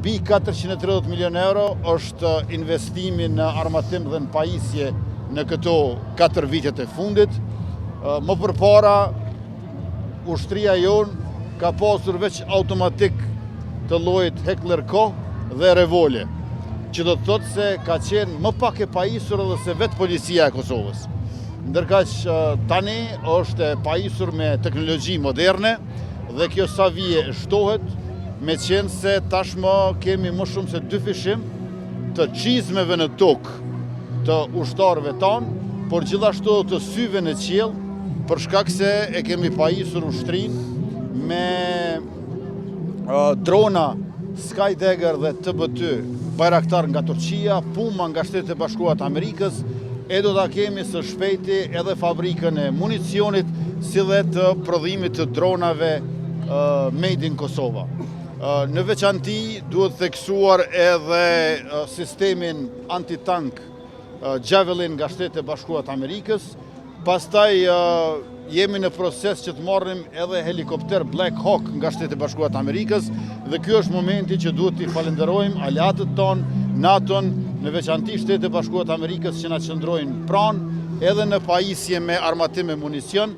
Mbi 430 milion euro është investimi në armatim dhe në pajisje në këto 4 vitet e fundit. Më përpara, ushtria jonë ka pasur veç automatik të llojit Heckler Koch dhe Revole, që do të thotë se ka qenë më pak e pajisur edhe se vetë policia e Kosovës. Ndërkaq tani është e pajisur me teknologji moderne dhe kjo sa vije shtohet, me qenë se tashmë kemi më shumë se 2 fishim të çizmeve në tokë të ushtarëve tanë, por gjithashtu të syve në qiell, për shkak se e kemi pajisur ushtrinë me drona Skydagger dhe TB2 Bayraktar nga Turqia, Puma nga Shtetet e Bashkuara të Amerikës, e do ta kemi së shpejti edhe fabrikën e municionit, si dhe të prodhimit të dronave made in Kosova. Në veçanti duhet theksuar edhe sistemin antitank Javelin nga Shtetet e Bashkuara të Amerikës. Pastaj jemi në proces që të marrim edhe helikopter Black Hawk nga Shtetet e Bashkuara të Amerikës, dhe ky është momenti që duhet t'i falenderojmë aleatët tonë, NATO-n, në veçanti Shtetet e Bashkuara të Amerikës që na qëndrojnë pranë edhe në pajisje me armatim e municion,